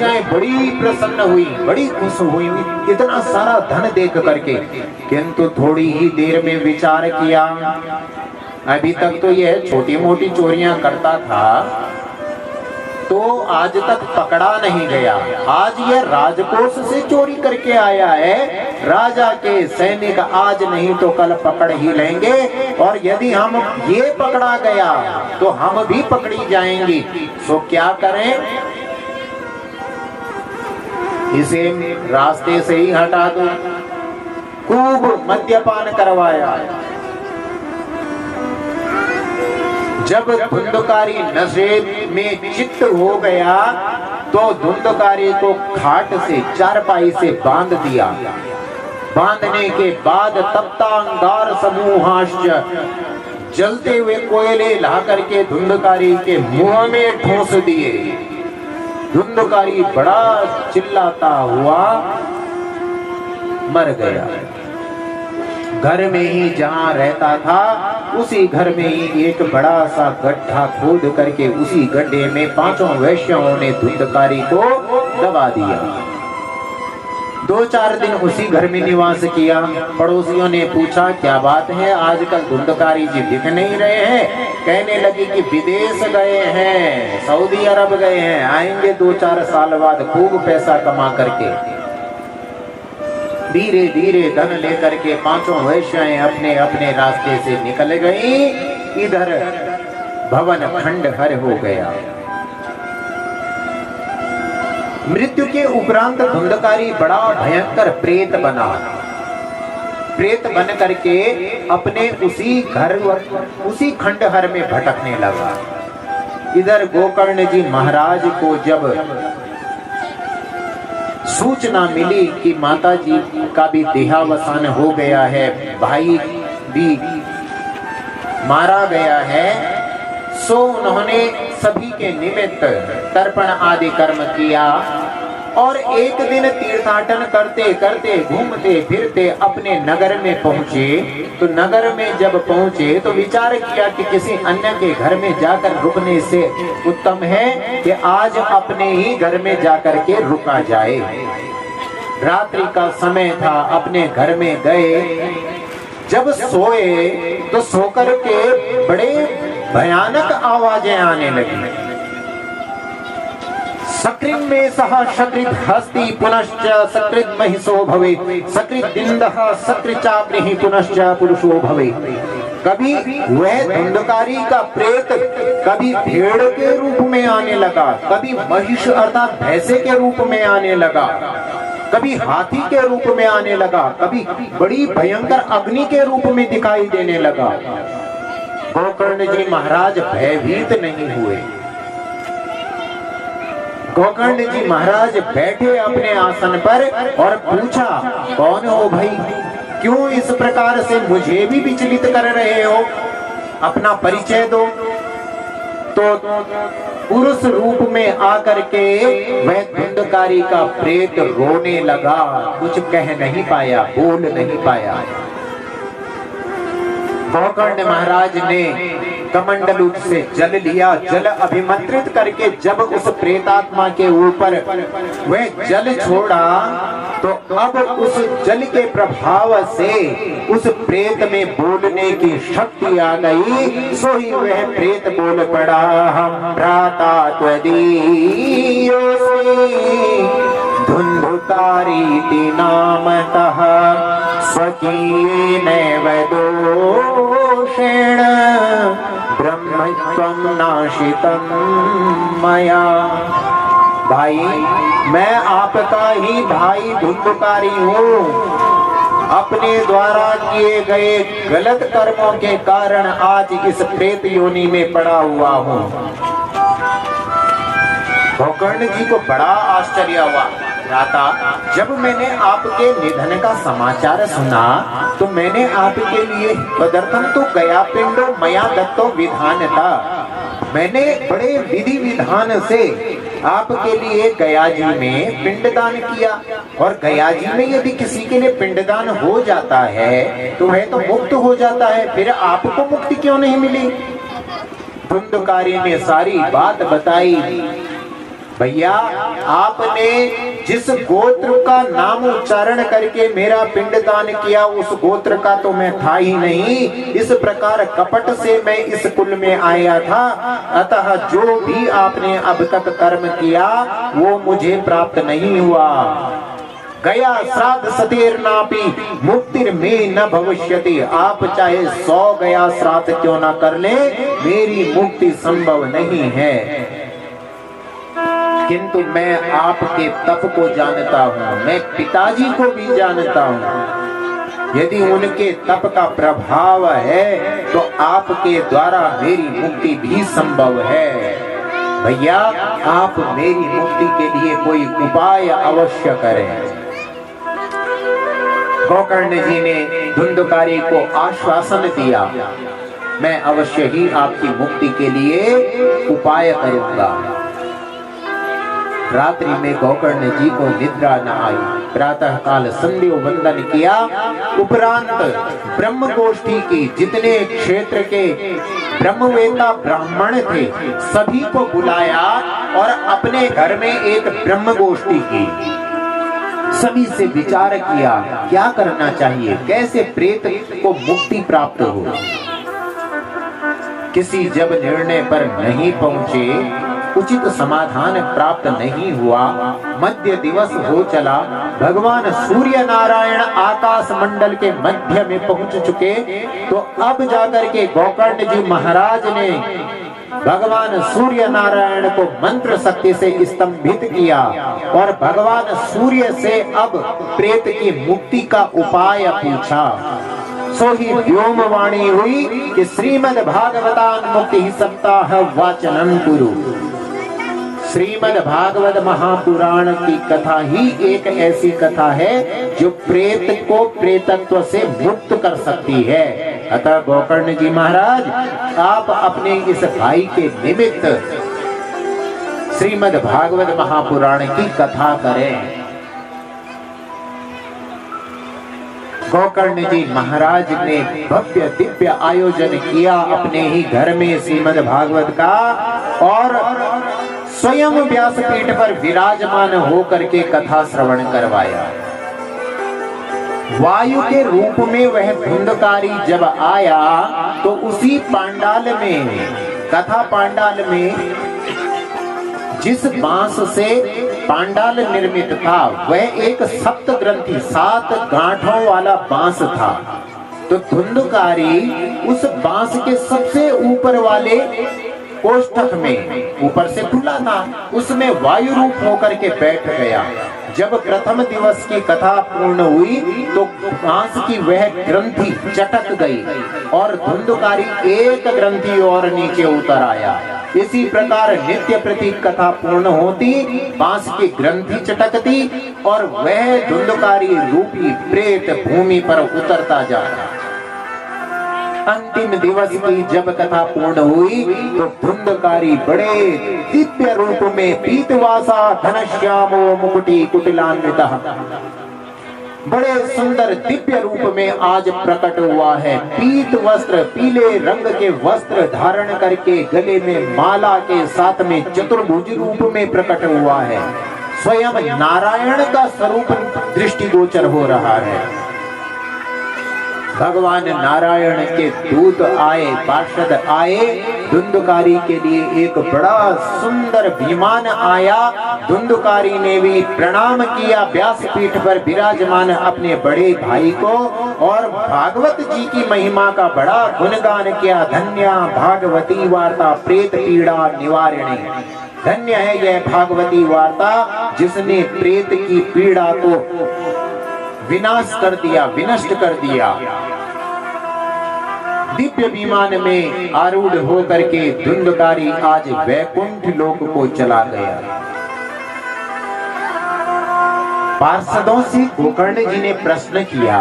वैश्याएं बड़ी प्रसन्न हुई, बड़ी खुश हुई इतना सारा धन देख करके। किंतु थोड़ी ही देर में विचार किया, अभी तक तो यह छोटी मोटी चोरियां करता था, तो आज तक पकड़ा नहीं गया। आज यह राजकोष से चोरी करके आया है। राजा के सैनिक आज नहीं तो कल पकड़ ही लेंगे, और यदि हम ये पकड़ा गया तो हम भी पकड़ी जाएंगी। सो क्या करें, इसे रास्ते से ही हटा दो। खूब मद्यपान करवाया। जब धुंधकारी नशे में चित्त हो गया तो धुंधकारी को खाट से चारपाई से बांध दिया। बांधने के बाद तप्तांगार समूहाश्च जलते हुए कोयले ला करके धुंधकारी के मुंह में ठोंस दिए। धुंधकारी बड़ा चिल्लाता हुआ मर गया। घर में ही जहां रहता था उसी घर में ही एक बड़ा सा गड्ढा खोद करके उसी गड्ढे में 5 वैश्यों ने धुंधकारी को दबा दिया। 2-4 दिन उसी घर में निवास किया। पड़ोसियों ने पूछा, क्या बात है, आजकल धुंधकारी जी दिख नहीं रहे हैं? कहने लगी कि विदेश गए हैं, सऊदी अरब गए हैं, आएंगे 2-4 साल बाद खूब पैसा कमा करके। धीरे धीरे धन लेकर के 5 वैश्याएं अपने अपने रास्ते से निकल गई। इधर भवन खंडहर हो गया। मृत्यु के उपरांत धुंधकारी बड़ा भयंकर प्रेत बना। प्रेत बन करके अपने उसी खंडहर में भटकने लगा। इधर गोकर्ण जी महाराज को जब सूचना मिली कि माता जी का भी देहावसान हो गया है, भाई भी मारा गया है, सो उन्होंने सभी के निमित्त तर्पण आदि कर्म किया। और एक दिन तीर्थाटन करते करते घूमते फिरते अपने नगर में पहुंचे। तो नगर में जब पहुंचे तो विचार किया कि किसी अन्य के घर में जाकर रुकने से उत्तम है कि आज अपने ही घर में जाकर के रुका जाए। रात्रि का समय था, अपने घर में गए। जब सोए तो सोकर के बड़े भयानक आवाजें आने लगी। सकृत में सह सकृत हस्ति पुनश्च सकृत महिषो भवे, सकृत इंदः सकृत चाग्निः पुनश्च पुरुषो भवे। कभी वह धुंधकारी का प्रेत कभी भेड़ के रूप में आने लगा, कभी महिष अर्थात भैंसे के रूप में आने लगा, कभी हाथी के रूप में आने लगा, कभी बड़ी भयंकर अग्नि के रूप में दिखाई देने लगा। गोकर्ण जी महाराज भयभीत नहीं हुए। गोकर्ण जी महाराज बैठे अपने आसन पर और पूछा, कौन हो भाई, क्यों इस प्रकार से मुझे भी विचलित कर रहे हो, अपना परिचय दो। तो पुरुष रूप में आकर के वह धुंधकारी का प्रेत रोने लगा, कुछ कह नहीं पाया, बोल नहीं पाया। गोकर्ण महाराज ने कमंडलूत से जल लिया। जल अभिमंत्रित करके जब उस प्रेतात्मा के ऊपर वह जल छोड़ा तो अब उस जल के प्रभाव से उस प्रेत में बोलने की शक्ति आ गई। सो ही वह प्रेत बोल पड़ा, हम भ्राता त्वदीयोऽस्मि धुंधकारीति नामतः स्वकीयेनैव दोषेण ब्रह्मत्वं नाशितं मया। भाई, मैं आपका ही भाई धुंधकारी हूँ। अपने द्वारा किए गए गलत कर्मों के कारण आज इस प्रेत योनि में पड़ा हुआ हूँ। गोकर्ण जी को बड़ा आश्चर्य हुआ। भ्राता, जब मैंने आपके निधन का समाचार सुना तो मैंने आपके लिए पदार्थम तो गया पिंडो मया दत्तो विधान था। मैंने बड़े विधि विधान से आपके लिए गया जी में पिंडदान किया। और गया जी में यदि किसी के लिए पिंडदान हो जाता है तो वह तो मुक्त हो जाता है, फिर आपको मुक्ति क्यों नहीं मिली? धुंधकारी ने सारी बात बताई। भैया आपने जिस गोत्र का नाम उच्चारण करके मेरा पिंडदान किया उस गोत्र का तो मैं था ही नहीं। इस प्रकार कपट से मैं इस कुल में आया था। अतः जो भी आपने अब तक कर्म किया वो मुझे प्राप्त नहीं हुआ। गया श्राद्ध सतेर्नापि मुक्तिर में न भविष्यति। आप चाहे 100 गया श्राद्ध क्यों ना कर ले, मेरी मुक्ति संभव नहीं है। किंतु मैं आपके तप को जानता हूँ, मैं पिताजी को भी जानता हूँ। यदि उनके तप का प्रभाव है तो आपके द्वारा मेरी मुक्ति भी संभव है। भैया आप मेरी मुक्ति के लिए कोई उपाय अवश्य करें। गोकर्ण जी ने धुंधकारी को आश्वासन दिया, मैं अवश्य ही आपकी मुक्ति के लिए उपाय करूंगा। रात्रि में गोकर्ण जी को निद्रा न आई। प्रातः काल संध्या वंदन किया, उपरांत ब्रह्म गोष्ठी की जितने क्षेत्र के ब्रह्मवेता ब्राह्मण थे सभी को बुलाया और अपने घर में एक ब्रह्म गोष्ठी की। सभी से विचार किया क्या करना चाहिए, कैसे प्रेत को मुक्ति प्राप्त हो। किसी जब निर्णय पर नहीं पहुंचे, उचित समाधान प्राप्त नहीं हुआ, मध्य दिवस हो चला, भगवान सूर्य नारायण आकाश मंडल के मध्य में पहुंच चुके, तो अब जाकर के गोकर्ण जी महाराज ने भगवान सूर्य नारायण को मंत्र शक्ति से स्तंभित किया और भगवान सूर्य से अब प्रेत की मुक्ति का उपाय पूछा। सो ही व्योम वाणी हुई कि श्रीमद् भागवतान मुक्ति सप्ताह वाचनम कुरु। श्रीमद् भागवत महापुराण की कथा ही एक ऐसी कथा है जो प्रेत को प्रेतत्व से मुक्त कर सकती है। अतः गोकर्ण जी महाराज आप अपने इस भाई के निमित्त श्रीमद् भागवत महापुराण की कथा करें। गोकर्ण जी महाराज ने भव्य दिव्य आयोजन किया अपने ही घर में श्रीमद् भागवत का और स्वयं व्यासपीठ पर विराजमान होकर के कथा श्रवण करवाया। वायु के रूप में वह धुंधकारी जब आया तो उसी पांडाल में, कथा पांडाल में जिस बांस से पांडाल निर्मित था वह एक सप्त ग्रंथि 7 गांठों वाला बांस था। तो धुंधकारी उस बांस के सबसे ऊपर वाले कोष्ठक में, ऊपर से खुला था, उसमें वायु रूप होकर के बैठ गया। जब प्रथम दिवस की कथा पूर्ण हुई तो बांस की वह ग्रंथि चटक गई और धुंधकारी एक ग्रंथि और नीचे उतर आया। इसी प्रकार नित्य प्रति कथा पूर्ण होती, बांस की ग्रंथि चटकती और वह धुंधकारी रूपी प्रेत भूमि पर उतरता जाता। अंतिम दिवस की जब कथा पूर्ण हुई तो धुंधकारी बड़े दिव्य रूप में पीतवासा घनश्यामो मुकुटी कुटिलान्वितः, बड़े सुंदर दिव्य रूप में आज प्रकट हुआ है। पीत वस्त्र, पीले रंग के वस्त्र धारण करके गले में माला के साथ में चतुर्भुज रूप में प्रकट हुआ है। स्वयं नारायण का स्वरूप दृष्टिगोचर हो रहा है। भगवान नारायण के दूत आए, पार्षद आए, धुंधकारी के लिए एक बड़ा सुंदर विमान आया। धुंधकारी ने भी प्रणाम किया व्यासपीठ पर विराजमान अपने बड़े भाई को और भागवत जी की महिमा का बड़ा गुणगान किया। धन्या भागवती वार्ता प्रेत पीड़ा निवारिणी, धन्य है यह भागवती वार्ता जिसने प्रेत की पीड़ा को विनाश कर दिया, विनष्ट कर दिया। दिव्य विमान में आरूढ़ होकर के धुंधकारी आज वैकुंठ लोक को चला गया। पार्षदों से गोकर्ण जी ने प्रश्न किया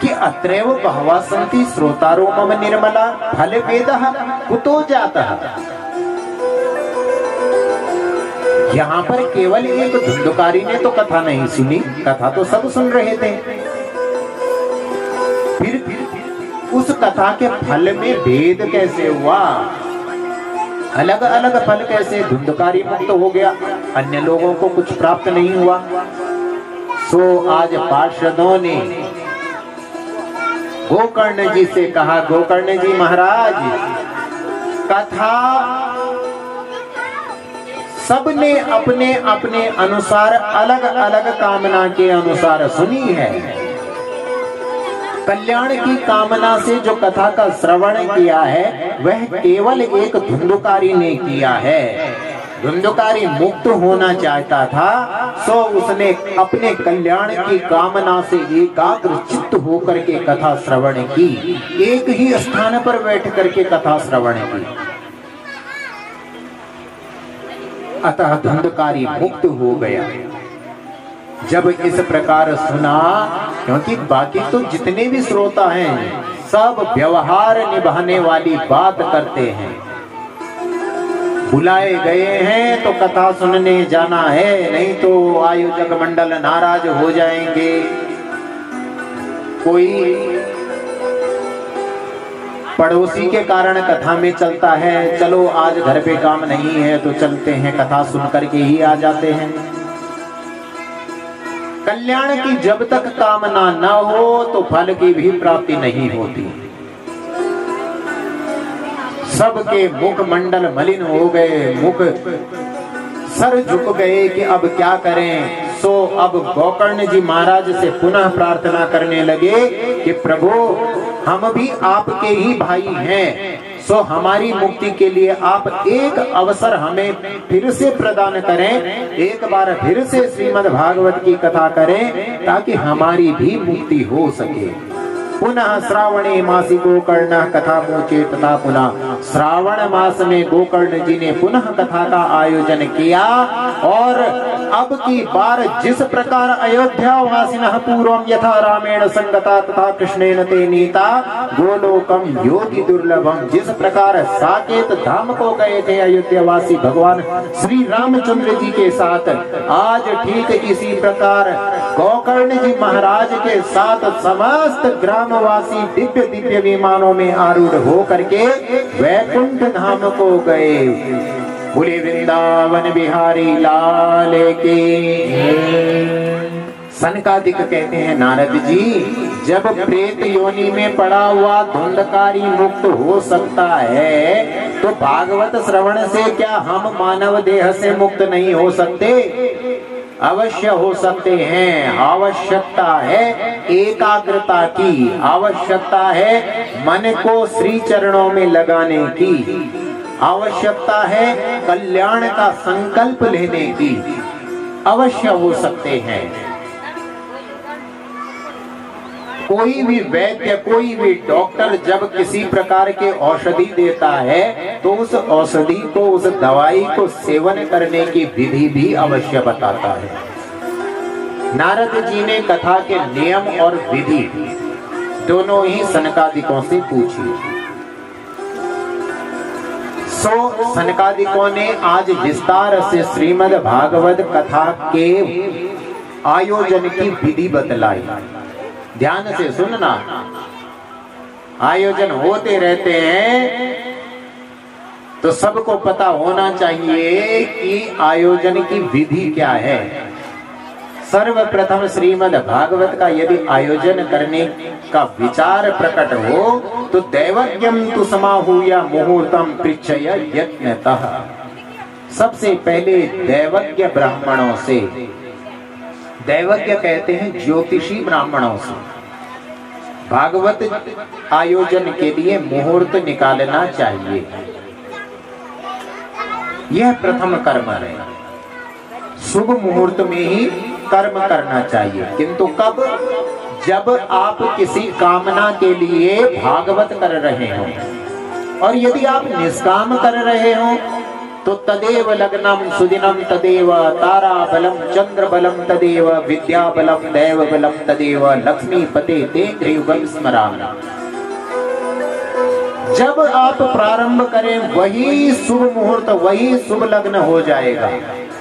कि अत्रैव बहवः सन्ति श्रोतारो मम निर्मला फल वेदः कुतो जातः। यहाँ पर केवल एक धुंधकारी ने तो कथा नहीं सुनी, कथा तो सब सुन रहे थे। फिर उस कथा के फल में भेद कैसे हुआ? अलग अलग फल कैसे? धुंधकारी मुक्त हो गया, अन्य लोगों को कुछ प्राप्त नहीं हुआ। सो आज पार्षदों ने गोकर्ण जी से कहा, गोकर्ण जी महाराज, कथा सबने अपने अपने अनुसार अलग अलग कामना के अनुसार सुनी है। कल्याण की कामना से जो कथा का श्रवण किया है वह केवल एक धुंधकारी ने किया है। धुंधकारी मुक्त होना चाहता था, सो उसने अपने कल्याण की कामना से एकाग्र चित्त होकर के कथा श्रवण की, एक ही स्थान पर बैठ करके कथा श्रवण की। अतः धुंधकारी मुक्त हो गया। जब इस प्रकार सुना, क्योंकि बाकी तो जितने भी श्रोता हैं सब व्यवहार निभाने वाली बात करते हैं, बुलाए गए हैं तो कथा सुनने जाना है, नहीं तो आयोजक मंडल नाराज हो जाएंगे। कोई पड़ोसी के कारण कथा में चलता है, चलो आज घर पे काम नहीं है तो चलते हैं, कथा सुन करके ही आ जाते हैं। कल्याण की जब तक कामना न हो तो फल की भी प्राप्ति नहीं होती। सबके मुख मंडल मलिन हो गए, मुख सर झुक गए कि अब क्या करें। सो अब गोकर्ण जी महाराज से पुनः प्रार्थना करने लगे कि प्रभु हम भी आपके ही भाई हैं, सो हमारी मुक्ति के लिए आप एक अवसर हमें फिर से प्रदान करें, एक बार फिर से श्रीमद् भागवत की कथा करें ताकि हमारी भी मुक्ति हो सके। पुनः श्रावणे मासी गोकर्ण कथा मोचे तथा पुनः श्रावण मास में गोकर्ण जी ने पुनः कथा का आयोजन किया। और अब की बार जिस प्रकार अयोध्या वासिनः पूर्वं यथा रामेण संगता तथा कृष्णेन ते नीता गोलोकम योगी दुर्लभम, जिस प्रकार साकेत धाम को गए थे अयोध्या वासी भगवान श्री रामचंद्र जी के साथ, आज ठीक इसी प्रकार गोकर्ण जी महाराज के साथ समस्त ग्रामवासी दिव्य दिव्य विमानों में आरूढ़ हो करके वैकुंठ धाम को गए। बोले वृंदावन बिहारी लाल के। सनकादिक कहते हैं, नारद जी जब प्रेत योनि में पड़ा हुआ धुंधकारी मुक्त हो सकता है तो भागवत श्रवण से क्या हम मानव देह से मुक्त नहीं हो सकते? अवश्य हो सकते हैं। आवश्यकता है एकाग्रता की, आवश्यकता है मन को श्री चरणों में लगाने की, आवश्यकता है कल्याण का संकल्प लेने की। अवश्य हो सकते हैं। कोई भी वैद्य, कोई भी डॉक्टर जब किसी प्रकार के औषधि देता है तो उस औषधि को, उस दवाई को सेवन करने की विधि भी अवश्य बताता है। नारद जी ने कथा के नियम और विधि दोनों ही सनकादिकों से पूछी। सो सनकादिकों ने आज विस्तार से श्रीमद् भागवत कथा के आयोजन की विधि बतलाई। ध्यान से सुनना, आयोजन होते रहते हैं तो सबको पता होना चाहिए कि आयोजन की विधि क्या है। सर्वप्रथम श्रीमद् भागवत का यदि आयोजन करने का विचार प्रकट हो तो दैवज्ञम तु समाहूय मुहूर्तम पृच्छय यत्नतः, सबसे पहले दैवज्ञ ब्राह्मणों से, दैवज्ञ कहते हैं ज्योतिषी ब्राह्मणों से, भागवत आयोजन के लिए मुहूर्त निकालना चाहिए। यह प्रथम कर्म है। शुभ मुहूर्त में ही कर्म करना चाहिए, किंतु कब? जब आप किसी कामना के लिए भागवत कर रहे हो, और यदि आप निष्काम कर रहे हो तो तदेव लग्नम सुदिनम तदेव तारा बलम चंद्र बलम तदेव विद्या बलम दैव बलम तदेव लक्ष्मी पते ते ग्रीवं स्मरामि। जब आप प्रारंभ करें वही शुभ मुहूर्त, वही शुभ लग्न हो जाएगा।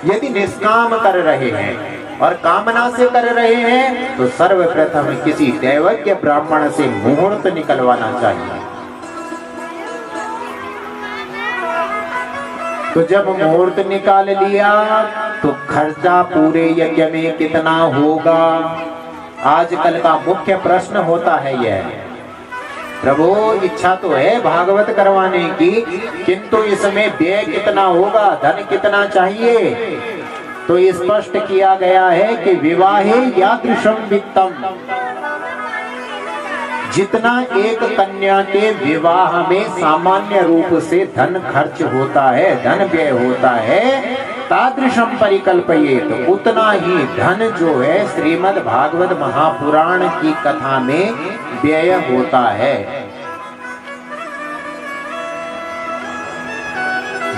यदि निष्काम कर रहे हैं और कामना से कर रहे हैं तो सर्वप्रथम किसी दैवज्ञ ब्राह्मण से मुहूर्त निकलवाना चाहिए। तो जब मुहूर्त निकाल लिया तो खर्चा पूरे यज्ञ में कितना होगा? आजकल का मुख्य प्रश्न होता है यह, प्रभु इच्छा तो है भागवत करवाने की, किंतु इसमें व्यय कितना होगा, धन कितना चाहिए? तो स्पष्ट किया गया है कि विवाहे यादृशम वित्तम, जितना एक कन्या के विवाह में सामान्य रूप से धन खर्च होता है, धन व्यय होता है, तादृशम परिकल्पयेत, उतना ही धन जो है श्रीमद् भागवत महापुराण की कथा में व्यय होता है।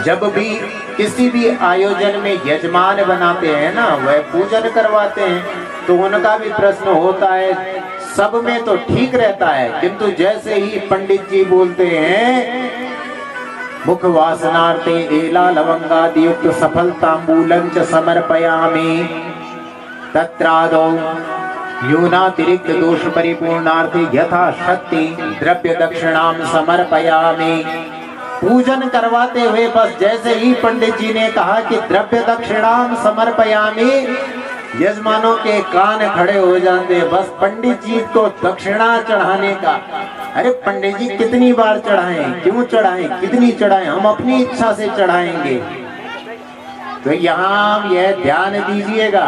जब भी किसी भी आयोजन में यजमान बनाते हैं ना, वह पूजन करवाते हैं, तो उनका भी प्रश्न होता है, सब में तो ठीक रहता है, किंतु जैसे ही पंडित जी बोलते हैं मुख वासनार्थे एला लवंगादि युक्त सफल तांबूलं च समर्पयामि, तत्रादौ न्यूनातिरिक्त दोष परिपूर्णार्थे यथा शक्ति द्रव्य दक्षिणाम समर्पयामि। पूजन करवाते हुए बस जैसे ही पंडित जी ने कहा कि द्रव्य दक्षिणाम समर्पयामि, यजमानों के कान खड़े हो जाते, बस पंडित जी को दक्षिणा चढ़ाने का। अरे पंडित जी कितनी बार चढ़ाएं, क्यों चढ़ाएं, कितनी चढ़ाएं, हम अपनी इच्छा से चढ़ाएंगे। तो यहाँ यह ध्यान दीजिएगा,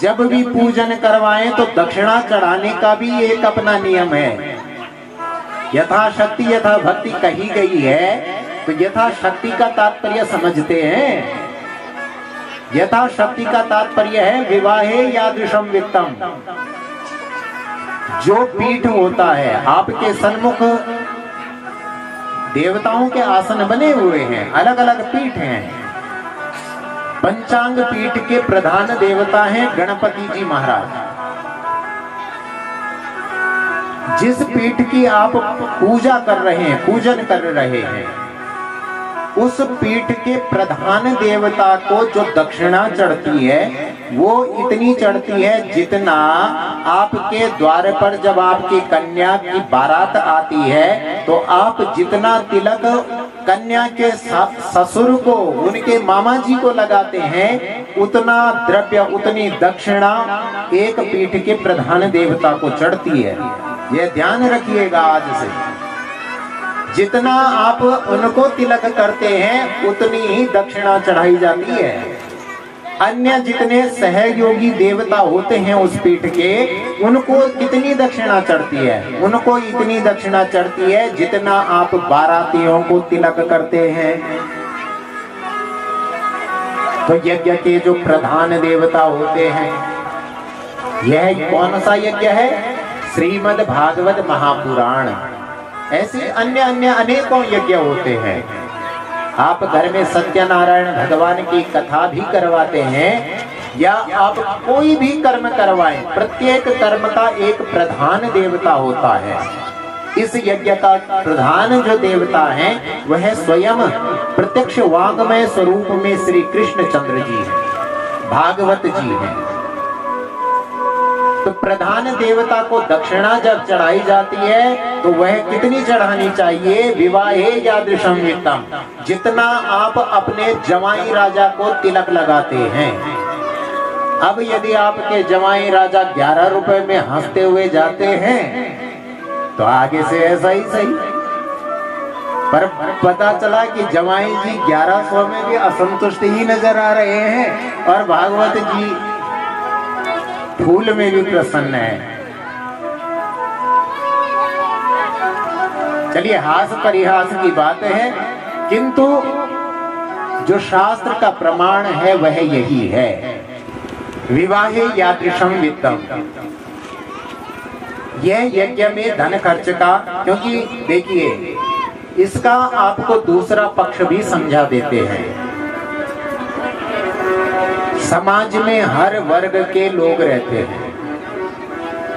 जब भी पूजन करवाएं तो दक्षिणा चढ़ाने का भी एक अपना नियम है। यथाशक्ति यथा भक्ति कही गई है, तो यथाशक्ति का तात्पर्य समझते हैं। यथाशक्ति का तात्पर्य है विवाहे यादृशम वित्तम। जो पीठ होता है, आपके सन्मुख देवताओं के आसन बने हुए हैं, अलग अलग पीठ हैं। पंचांग पीठ के प्रधान देवता हैं गणपति जी महाराज। जिस पीठ की आप पूजा कर रहे हैं, पूजन कर रहे हैं, उस पीठ के प्रधान देवता को जो दक्षिणा चढ़ती है वो इतनी चढ़ती है जितना आपके द्वार पर जब आपकी कन्या की बारात आती है तो आप जितना तिलक कन्या के ससुर को, उनके मामा जी को लगाते हैं, उतना द्रव्य, उतनी दक्षिणा एक पीठ के प्रधान देवता को चढ़ती है। यह ध्यान रखिएगा आज से। जितना आप उनको तिलक करते हैं उतनी ही दक्षिणा चढ़ाई जाती है। अन्य जितने सहयोगी देवता होते हैं उस पीठ के, उनको कितनी दक्षिणा चढ़ती है? उनको इतनी दक्षिणा चढ़ती है जितना आप बारातियों को तिलक करते हैं। तो यज्ञ के जो प्रधान देवता होते हैं, यह कौन सा यज्ञ है? श्रीमद् भागवत महापुराण। ऐसे अन्य अन्य अनेकों यज्ञ होते हैं। आप घर में सत्यनारायण भगवान की कथा भी करवाते हैं, या आप कोई भी कर्म करवाएं, प्रत्येक कर्म का एक प्रधान देवता होता है। इस यज्ञ का प्रधान जो देवता है वह स्वयं प्रत्यक्ष वाग्मय स्वरूप में श्री कृष्ण चंद्र जी हैं, भागवत जी हैं। तो प्रधान देवता को दक्षिणा जब चढ़ाई जाती है तो वह कितनी चढ़ानी चाहिए? विवाहे यादृशम वित्तम, जितना आप अपने जवाई राजा को तिलक लगाते हैं। अब यदि आपके जवाई राजा 11 रुपए में हंसते हुए जाते हैं तो आगे से ऐसा ही सही। पर पता चला कि जवाई जी 1100 में भी असंतुष्ट ही नजर आ रहे हैं और भागवत जी फूल में भी प्रसन्न है। चलिए हास परिहास की बात है, किंतु जो शास्त्र का प्रमाण है वह यही है, विवाहे यादृशम वित्तम। यह यज्ञ में धन खर्च का, क्योंकि देखिए इसका आपको दूसरा पक्ष भी समझा देते हैं। समाज में हर वर्ग के लोग रहते हैं,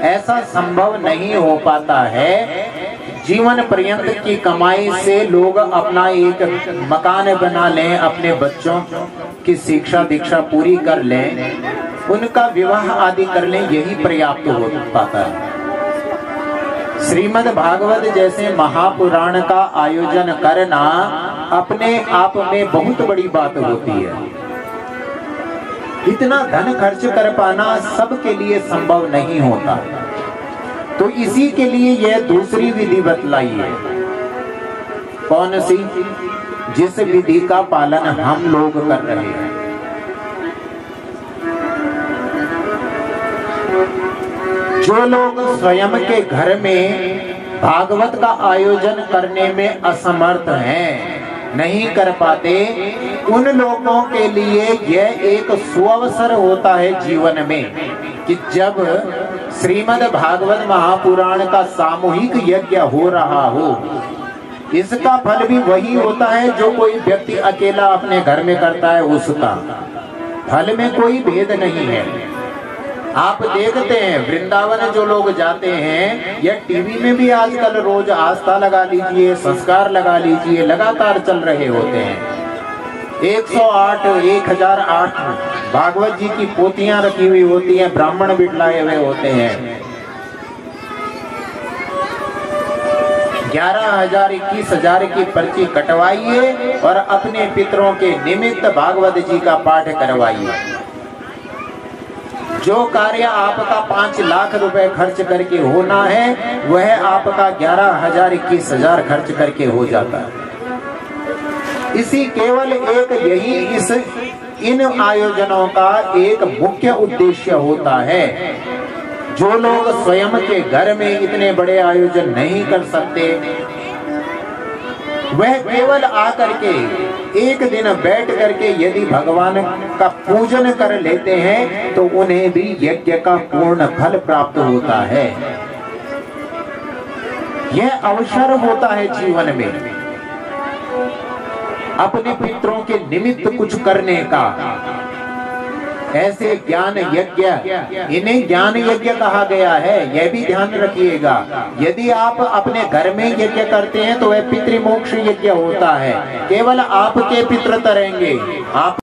ऐसा संभव नहीं हो पाता है जीवन पर्यंत की कमाई से लोग अपना एक मकान बना लें, अपने बच्चों की शिक्षा दीक्षा पूरी कर लें, उनका विवाह आदि कर लें, यही पर्याप्त हो पाता है। श्रीमद् भागवत जैसे महापुराण का आयोजन करना अपने आप में बहुत बड़ी बात होती है। इतना धन खर्च कर पाना सबके लिए संभव नहीं होता, तो इसी के लिए यह दूसरी विधि बतलाई है। कौन सी? जिस विधि का पालन हम लोग कर रहे हैं। जो लोग स्वयं के घर में भागवत का आयोजन करने में असमर्थ हैं, नहीं कर पाते, उन लोगों के लिए यह एक सुअवसर होता है जीवन में कि जब श्रीमद् भागवत महापुराण का सामूहिक यज्ञ हो रहा हो। इसका फल भी वही होता है जो कोई व्यक्ति अकेला अपने घर में करता है, उसका फल में कोई भेद नहीं है। आप देखते हैं वृंदावन जो लोग जाते हैं, या टीवी में भी आजकल रोज आस्था लगा लीजिए, संस्कार लगा लीजिए, लगातार चल रहे होते हैं। 108 1008 भागवत जी की पोथियां रखी हुई होती हैं, ब्राह्मण बिठलाए हुए होते हैं। 11,000 21,000 की पर्ची कटवाइए और अपने पितरों के निमित्त भागवत जी का पाठ करवाइए। जो कार्य आपका 5 लाख रुपए खर्च करके होना है, वह आपका 11,000 21,000 खर्च करके हो जाता है। इसी केवल एक यही इन आयोजनों का एक मुख्य उद्देश्य होता है। जो लोग स्वयं के घर में इतने बड़े आयोजन नहीं कर सकते, वह केवल आकर के एक दिन बैठ करके यदि भगवान का पूजन कर लेते हैं तो उन्हें भी यज्ञ का पूर्ण फल प्राप्त होता है। यह अवसर होता है जीवन में अपने पितरों के निमित्त कुछ करने का। ऐसे ज्ञान यज्ञ, इन्हें ज्ञान यज्ञ कहा गया है, यह भी ध्यान रखिएगा। यदि आप अपने घर में यज्ञ करते हैं तो वह पितृमोक्ष यज्ञ होता है। केवल आपके पितृ तरेंगे, आप